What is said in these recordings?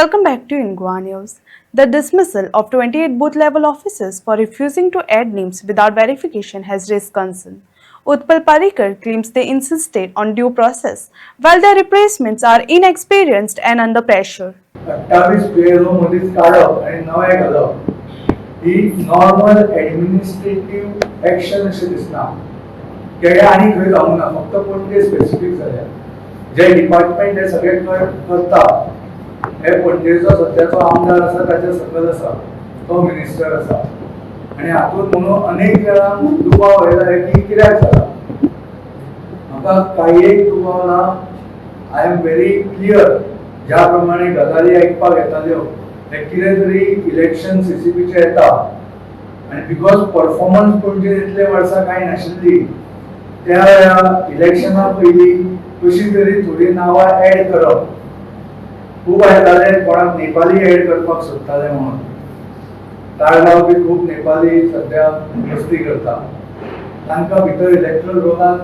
Welcome back to Ingua News. The dismissal of 28 booth level officers for refusing to add names without verification has raised concern. Utpal Parikar claims they insisted on due process, while their replacements are inexperienced and under pressure. 28 पेरो मधीच काढप आणि नवे घालप ही normal administrative action अशें दिसना. केडे आनी खंय जावंक ना, फक्त पणजे स्पेसिफीक जाल्या. जे डिपार्टमेंट हे सगळे करता हे पणजेचो सध्याचो आमदार आसा ताचे सकल आसा, तो मिनिस्टर आसा आणि हातूंत म्हणून अनेक वेळार दुबाव येयला की कित्याक जाला. म्हाका काही एक दुबाव ना. आय एम व्हेरी क्लियर ज्या प्रमाणे गजाली आयकपाक येताल्यो ते कितें तरी इलेक्शन सीसीपीचे येता आनी बिकॉज परफॉर्मन्स पणजे इतले वर्सां कांय नाशिल्ली त्या वेळार इलेक्शना पयलीं कशी तरी थोडी नांवां एड करप. खूब येताले कोणाक नेपाली एड करपाक सोदताले म्हणून. ताळगांव बी खूब नेपाली सध्या मस्ती करता. तांकां भितर इलेक्ट्रल रोलान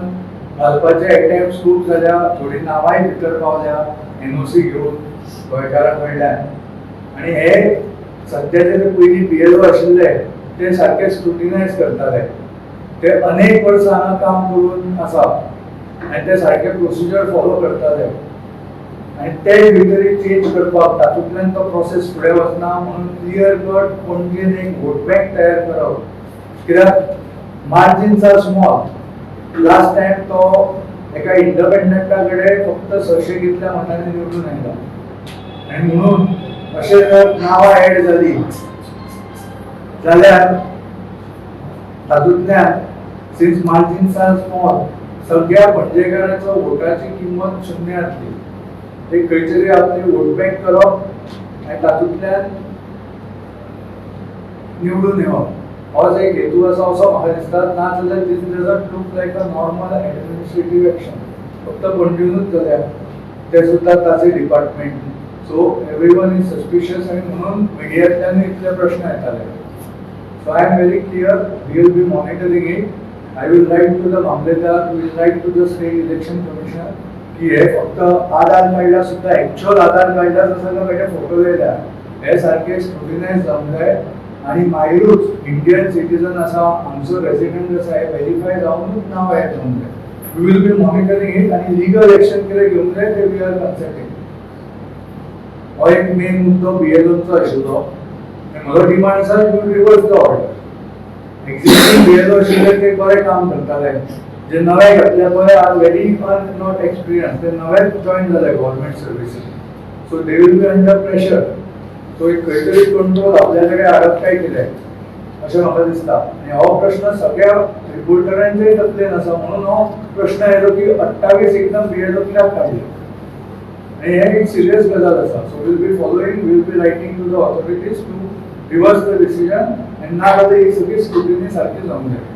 घालपाचे अटेम्प्ट्स खूब जाल्या. थोडी नांवांय भितर पावल्या एनओसी घेवन गोंयकारां कडल्यान. आनी हे सध्याचे जे पयलीं पीएलओ आशिल्ले ते सारके स्क्रुटिनायज करताले. ते अनेक वर्सां हांगा काम करून आसा आनी ते सारके प्रोसिजर फॉलो करताले आनी ते भितर चेंज करपाक तातूंतल्यान तो प्रोसेस फुडें वचना म्हणून क्लियर कट पणजेन एक वोट बँक तयार करप. कित्याक margins are small. Last time तो एका इंडिपेंडंटा कडेन फक्त 600 कितल्या मतांनी निवडून आयला आनी म्हणून अशें जर नांवां एड जाली जाल्यार तातूंतल्यान सिन्स मार्जिन्स आर स्मॉल सगळ्या पणजेकारांचो वोटाची किंमत शुन्य जातली. ते खंय तरी आपली वोट बँक करप आनी तातूंतल्यान निवडून येवप होच एक हेतू आसा असो म्हाका दिसता. ना जाल्यार this doesn't look like a normal administrative action. फक्त पणजेनूच जाल्या ते सुद्दां ताचे department. So everyone is suspicious आनी म्हणून मिडियांतल्यान इतले प्रश्न येताले. So I am very clear. We will be monitoring it. I will write to the mamlatdar, we will write to the state election commissioner की हे फक्त आधार कार्डार सुद्दां एक्च्युअल आधार कार्डार सगळे बेटे फोटो येयल्या हे सारके स्क्रुटिनायज जावंक जाय आनी मागीरूच इंडियन सिटीजन आसा आमचो रेसिडेंट आसा हे व्हेरीफाय जावनूच नांव एड जावंक जाय. We will be monitoring it आनी लिगल एक्शन कितें घेवंक जाय ते वी आर कन्सल्टिंग. हो एक मेन मुद्दो बीएलओचो आशिल्लो. म्हजो डिमांड आसा you reverse the order. Existing BLO आशिल्ले ते बरें काम करताले. जे नवे घातले पळय आर व्हेरी नॉट एक्सपिरियन्स. ते नवेच जॉइन जाले गव्हर्मेंट सर्विसीन. So they will be under pressure. सो एक खंय तरी कंट्रोल आपल्या कडेन हाडप काय कितें अशें म्हाका दिसता. आनी हो प्रश्न सगळ्या रिपोर्टरांचेय तकलेन आसा म्हणून हो प्रश्न येयलो की 28 एकदम बीएलओ कित्याक काडले आनी हे एक सिरियस गजाल आसा. So will be following, will be writing to the authorities to reverse the decision आनी ना जाल्यार ही सगळी स्क्रुटिनी सारकी जावंक जाय.